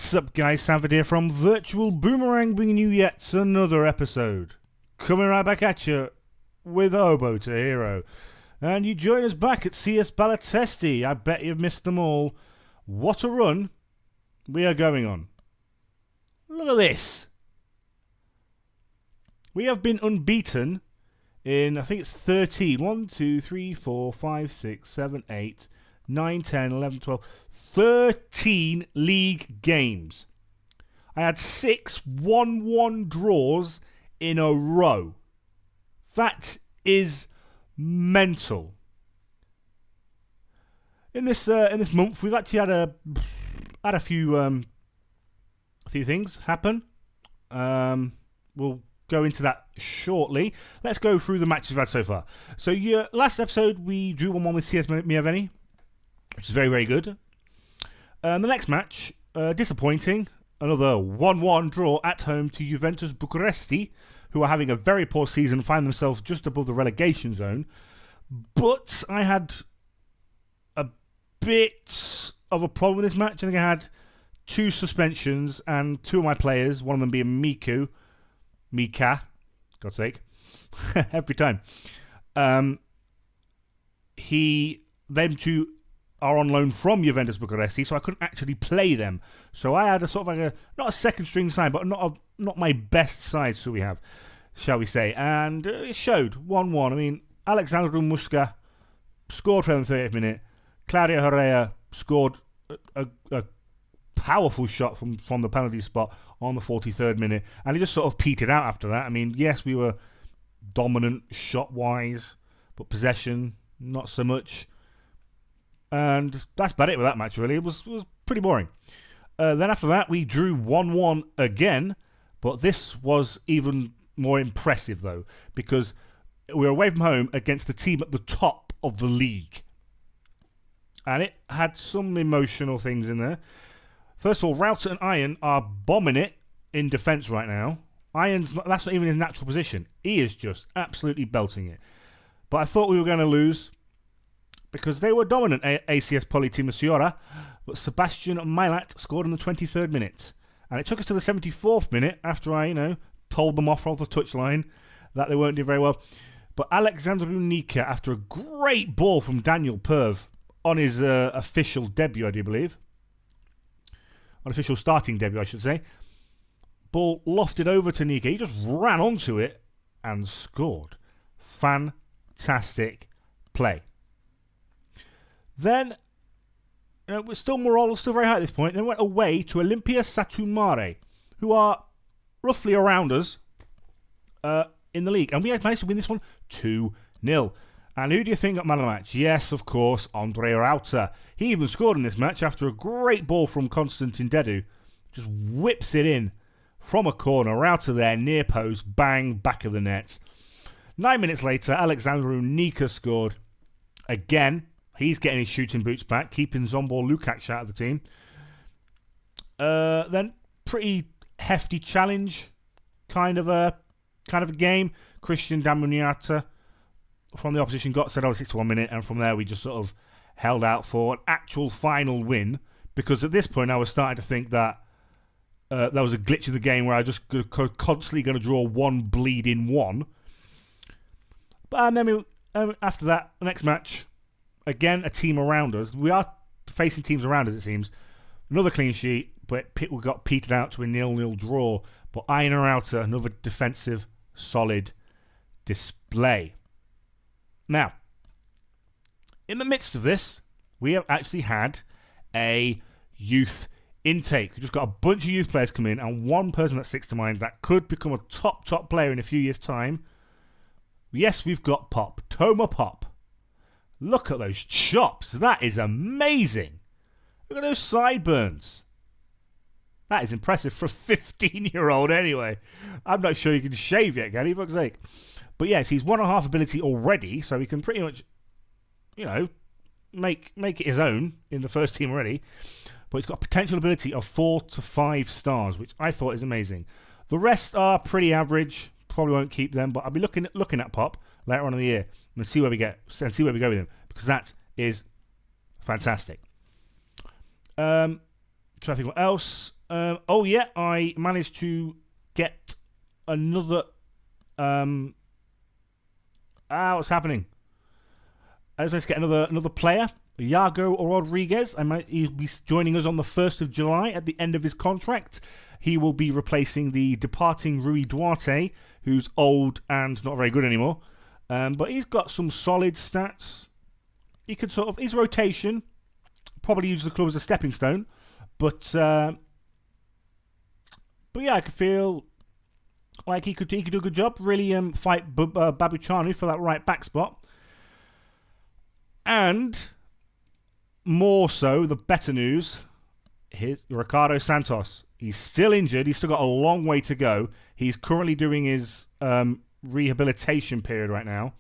What's up, guys? Sanford here from Virtual Boomerang, bringing you yet another episode. Coming right back at you with Hobo to Hero. And you join us back at CS Balatesti. I bet you've missed them all. What a run we are going on. Look at this. We have been unbeaten in, I think it's 13. 1, 2, 3, 4, 5, 6, 7, 8, 9, 10, 11, 12. 13 league games. I had 6 1-1 draws in a row. That is mental. In this month, we've actually had a few things happen. We'll go into that shortly. Let's go through the matches we've had so far. So, last episode we drew 1-1 with CS Miaveni, which is very, very good. The next match, disappointing. Another 1-1 draw at home to Juventus Bucuresti, who are having a very poor season and find themselves just above the relegation zone. But I had a bit of a problem with this match. I think I had 2 suspensions and 2 of my players, one of them being Mika, God's sake, every time. Them 2 are on loan from Juventus Bucuresti, so I couldn't actually play them. So I had a sort of like not a second string side, but not my best side, so we have, shall we say. And it showed 1-1. I mean, Alexandru Musca scored for the 30th minute. Claudio Herrera scored a powerful shot from the penalty spot on the 43rd minute, and it just sort of petered out after that. I mean, yes, we were dominant shot-wise, but possession, not so much. And that's about it with that match, really. It was pretty boring. Then after that, we drew 1-1 again, but this was even more impressive, though, because we were away from home against the team at the top of the league. And it had some emotional things in there. First of all, Router and Iron are bombing it in defence right now. That's not even his natural position. He is just absolutely belting it. But I thought we were going to lose because they were dominant, ACS Politeam Siora, but Sebastian Mailat scored in the 23rd minute. And it took us to the 74th minute after I, told them off the touchline that they weren't doing very well. But Alexandru Nika, after a great ball from Daniel Perv on his official debut, I do believe. Unofficial starting debut, I should say. Ball lofted over to Nika. He just ran onto it and scored. Fantastic play. Then, we're still very high at this point. Then went away to Olimpia Satumare, who are roughly around us in the league. And we managed to win this one 2-0. And who do you think got man of the match? Yes, of course, Andre Rauter. He even scored in this match after a great ball from Konstantin Dedu. Just whips it in from a corner. Rauter there, near post, bang, back of the net. 9 minutes later, Alexandru Nika scored again. He's getting his shooting boots back, keeping Zombor Lukacs out of the team. Then, pretty hefty challenge kind of a game. Christian Damuniata from the opposition got set on the 61 minute, and from there we just sort of held out for an actual final win, because at this point I was starting to think that there was a glitch in the game where I just constantly going to draw 1 bleeding 1. And then after that, the next match, again a team around us. We are facing teams around us, it seems. Another clean sheet, but we got petered out to a 0-0 draw. But Iron Router, another defensive, solid display. Now, in the midst of this, we have actually had a youth intake. We've just got a bunch of youth players come in, and one person that sticks to mind that could become a top player in a few years' time. Yes, we've got Pop. Toma Pop. Look at those chops. That is amazing. Look at those sideburns. That is impressive for a 15-year-old anyway. I'm not sure you can shave yet, can he? For fuck's sake. But yes, he's 1.5 ability already, so he can pretty much, make it his own in the first team already. But he's got a potential ability of 4 to 5 stars, which I thought is amazing. The rest are pretty average. Probably won't keep them, but I'll be looking at Pop later on in the year and see where we go with him, because that is fantastic. Trying to think what else. Oh yeah, I managed to get another. What's happening? I was going to get another player, Iago Rodriguez. He'll be joining us on the 1st of July at the end of his contract. He will be replacing the departing Rui Duarte, who's old and not very good anymore. But he's got some solid stats. He could his rotation, probably use the club as a stepping stone. But yeah, I could feel like he could do a good job. Really fight Babuchanu for that right back spot. And more so, the better news, here's Ricardo Santos. He's still injured. He's still got a long way to go. He's currently doing his rehabilitation period right now.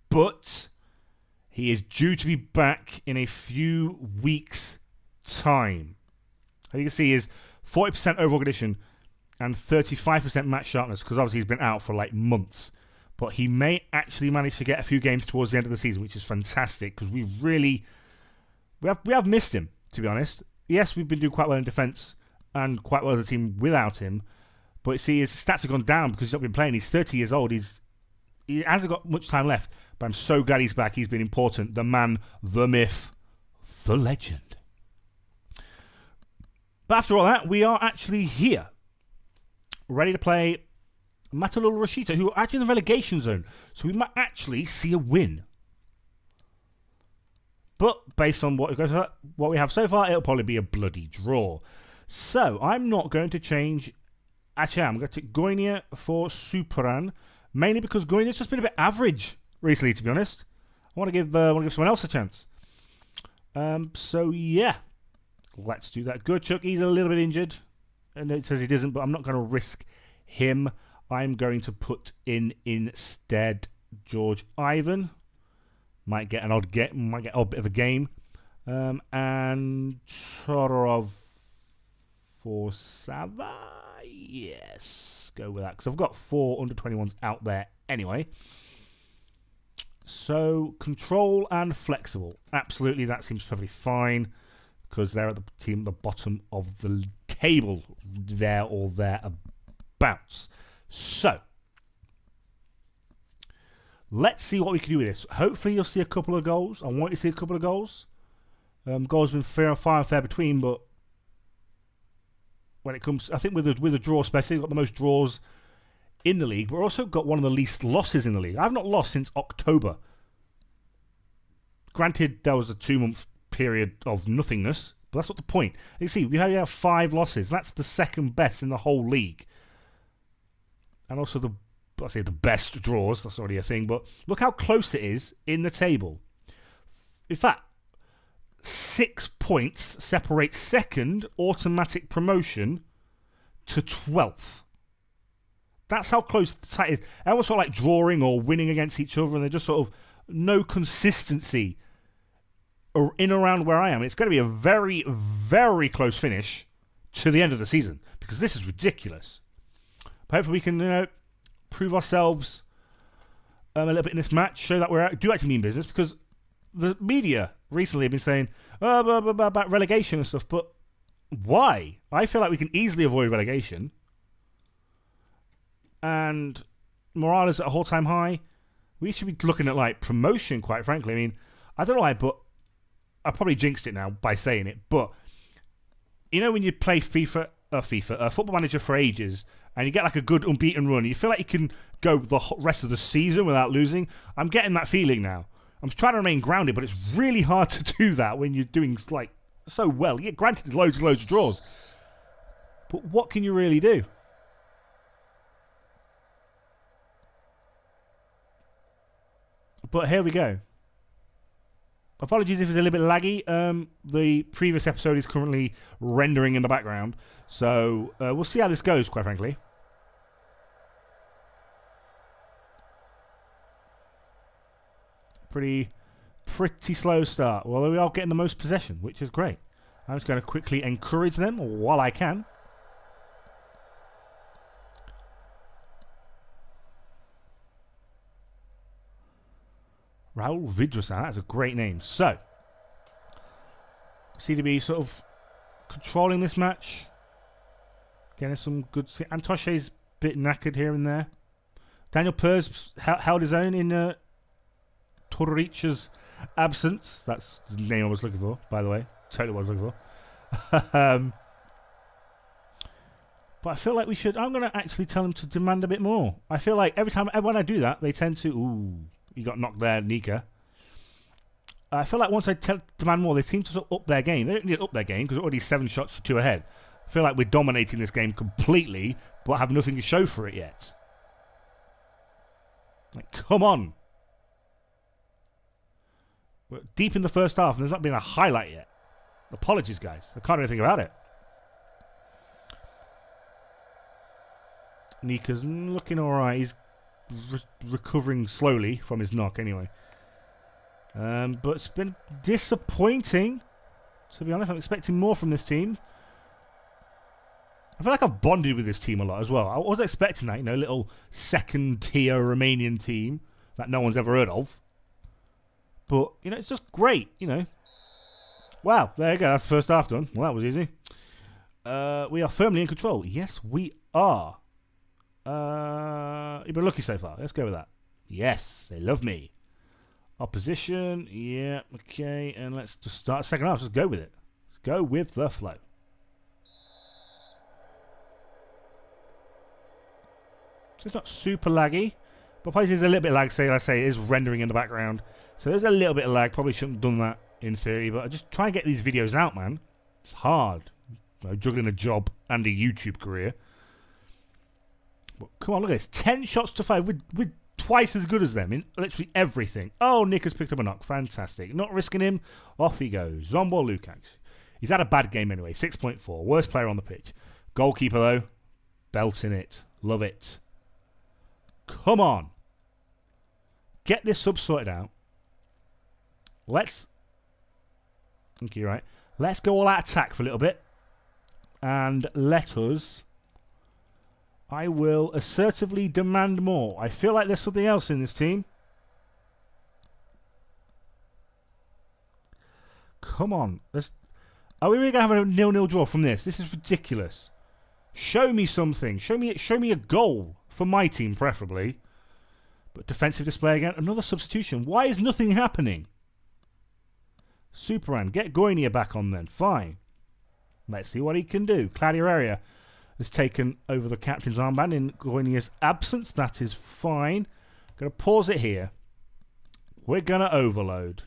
But he is due to be back in a few weeks' time. As you can see, is 40% overall condition and 35% match sharpness, because obviously he's been out for like months. But he may actually manage to get a few games towards the end of the season, which is fantastic, because we have missed him, to be honest. Yes, we've been doing quite well in defence and quite well as a team without him. But you see, his stats have gone down because he's not been playing. He's 30 years old. He hasn't got much time left. But I'm so glad he's back. He's been important. The man, the myth, the legend. But after all that, we are actually here, ready to play Matalul Rashita, who are actually in the relegation zone. So we might actually see a win. But based on what we have so far, it'll probably be a bloody draw. So I'm not going to change. Actually, I'm going to take Goinia for Superan, mainly because Goinia's just been a bit average recently, to be honest. I want to give someone else a chance. So yeah, let's do that. Gurchuk, he's a little bit injured, and it says he doesn't, but I'm not going to risk him. I'm going to put in instead George Ivan. Might get an odd bit of a game. And Torov for Sava. Yes, go with that, because I've got 4 under-21s out there anyway. So, control and flexible. Absolutely, that seems perfectly fine, because they're at the team at the bottom of the table, there or thereabouts. So, let's see what we can do with this. Hopefully, you'll see a couple of goals. I want you to see a couple of goals. Goals have been far and fair between, but when it comes, I think with a draw, especially, we've got the most draws in the league, but we've also got one of the least losses in the league. I've not lost since October. Granted, there was a 2-month period of nothingness, but that's not the point. You see, we have 5 losses. That's the second best in the whole league. And also the best draws. That's already a thing, but look how close it is in the table. In fact, 6 points separate second automatic promotion to 12th. That's how close the tie is. Everyone's sort of like drawing or winning against each other, and they're just sort of no consistency in around where I am. It's going to be a very, very close finish to the end of the season, because this is ridiculous. But hopefully we can prove ourselves a little bit in this match, show that we do actually mean business, because the media recently have been saying about relegation and stuff, but why? I feel like we can easily avoid relegation. And morale is at a all-time high. We should be looking at like promotion, quite frankly. I mean, I don't know why, but I probably jinxed it now by saying it. But you know when you play Football Manager for ages, and you get like a good unbeaten run, you feel like you can go the rest of the season without losing. I'm getting that feeling now. I'm trying to remain grounded, but it's really hard to do that when you're doing like so well. Yeah, granted, there's loads and loads of draws, but what can you really do? But here we go. Apologies if it's a little bit laggy. The previous episode is currently rendering in the background, so we'll see how this goes, quite frankly. Pretty slow start. Well, we are getting the most possession, which is great. I'm just going to quickly encourage them while I can. Raul Vidrasa, that's a great name. So, seem to be sort of controlling this match. Getting some good... Antoshe's a bit knackered here and there. Daniel Pers held his own in Torrich's absence. That's the name I was looking for, by the way. Totally what I was looking for. But I feel like we should... I'm going to actually tell them to demand a bit more. I feel like every time when I do that, they tend to... Ooh, you got knocked there, Nika. I feel like once I demand more, they seem to sort of up their game. They don't need to up their game because they're already 7 shots to 2 ahead. I feel like we're dominating this game completely, but have nothing to show for it yet. Like, come on. We're deep in the first half, and there's not been a highlight yet. Apologies, guys. I can't do anything about it. Nika's looking alright. He's recovering slowly from his knock, anyway. But it's been disappointing, to be honest. I'm expecting more from this team. I feel like I've bonded with this team a lot as well. I was expecting that, little second-tier Romanian team that no one's ever heard of. But, it's just great, Wow, there you go. That's the first half done. Well, that was easy. We are firmly in control. Yes, we are. You've been lucky so far. Let's go with that. Yes, they love me. Opposition. Yeah, okay. And let's just start second half. Just go with it. Let's go with the flow. So it's not super laggy. But probably there's a little bit of lag. I say it is rendering in the background. So there's a little bit of lag. Probably shouldn't have done that in theory. But I just try and get these videos out, man. It's hard. Juggling a job and a YouTube career. But come on, look at this. 10 shots to 5. We're twice as good as them in literally everything. Oh, Nick has picked up a knock. Fantastic. Not risking him. Off he goes. Zombor Lukacs. He's had a bad game anyway. 6.4. Worst player on the pitch. Goalkeeper, though. Belting it. Love it. Come on. Get this sub sorted out. Let's... I think you're right. Let's go all out attack for a little bit. And let us... I will assertively demand more. I feel like there's something else in this team. Come on. Are we really going to have a 0-0 draw from this? This is ridiculous. Show me something. Show me a goal. For my team, preferably. But defensive display again. Another substitution. Why is nothing happening? Superman. Get Goinia back on then. Fine. Let's see what he can do. Claudio Area has taken over the captain's armband in Goinia's absence. That is fine. Going to pause it here. We're going to overload.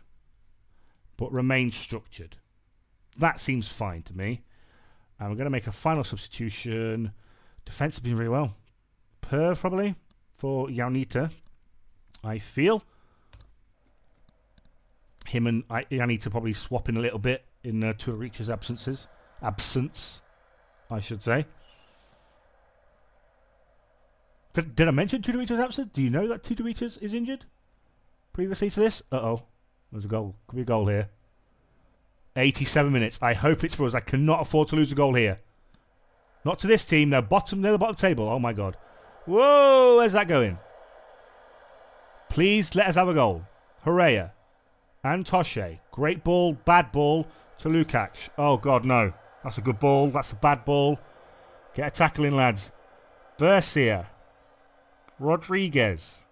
But remain structured. That seems fine to me. And we're going to make a final substitution. Defense has been really well. Probably for Yanita. I feel. Him and Yanita probably swapping a little bit in Turic's absence, I should say. Did I mention Tudoritas absent? Do you know that Tudoritas is injured? Previously to this? Uh-oh. There's a goal. Could be a goal here. 87 minutes. I hope it's for us. I cannot afford to lose a goal here. Not to this team. They're the bottom table. Oh, my God. Whoa! Where's that going? Please let us have a goal. Hooray. Antoshe. Great ball. Bad ball to Lukacs. Oh, God, no. That's a good ball. That's a bad ball. Get a tackle in, lads. Bercia. Rodriguez.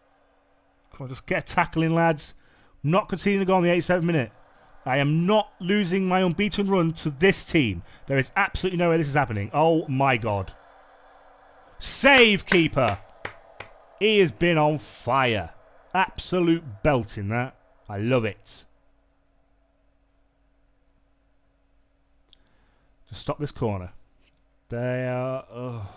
Come on, just get a tackle in, lads. Not conceding a goal in the 87th minute. I am not losing my unbeaten run to this team. There is absolutely no way this is happening. Oh, my God. Save, keeper. He has been on fire. Absolute belting, that. I love it. Just stop this corner. They are... Oh.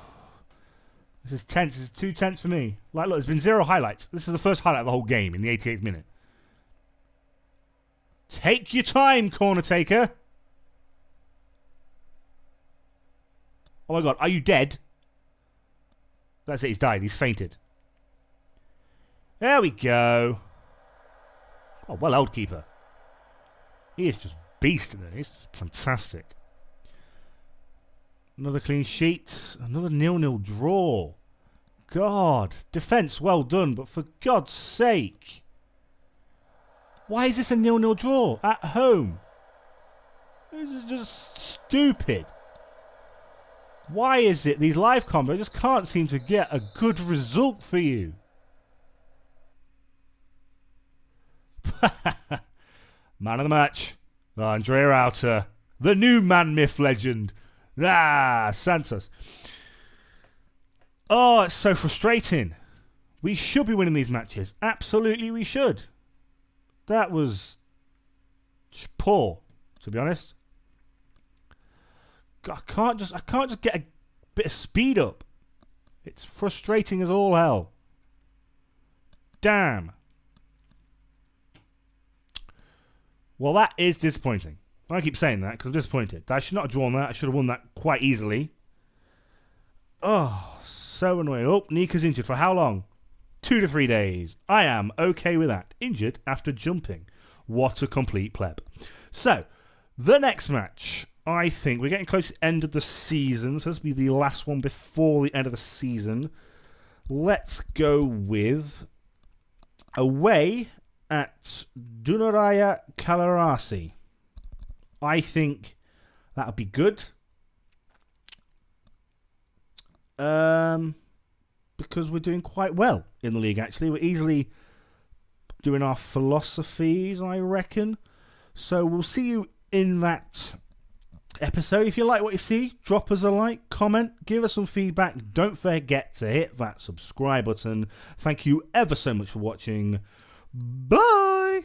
This is tense. This is too tense for me. Like, look, there's been 0 highlights. This is the first highlight of the whole game in the 88th minute. Take your time, corner taker. Oh my God, are you dead? That's it, he's died. He's fainted. There we go. Oh, well held, keeper. He is just beasting it. He's fantastic. Another clean sheet. Another 0-0 draw. God. Defence, well done. But for God's sake. Why is this a 0-0 draw at home? This is just stupid. Why is it these live combos just can't seem to get a good result for you? Man of the match, Andre Rauter, the new man myth legend. Santos. Oh, it's so frustrating. We should be winning these matches. Absolutely, we should. That was poor, to be honest. I can't just get a bit of speed up. It's frustrating as all hell. Damn. Well, that is disappointing. I keep saying that because I'm disappointed. I should not have drawn that. I should have won that quite easily. Oh, so annoying. Oh, Nika's injured. For how long? 2 to 3 days. I am okay with that. Injured after jumping. What a complete pleb. So, the next match. I think we're getting close to the end of the season. So this will be the last one before the end of the season. Let's go with away at Dunaraya Kalarasi. I think that would be good. Because we're doing quite well in the league, actually. We're easily doing our philosophies, I reckon. So we'll see you in that episode. If you like what you see, drop us a like, comment, give us some feedback. Don't forget to hit that subscribe button. Thank you ever so much for watching. Bye!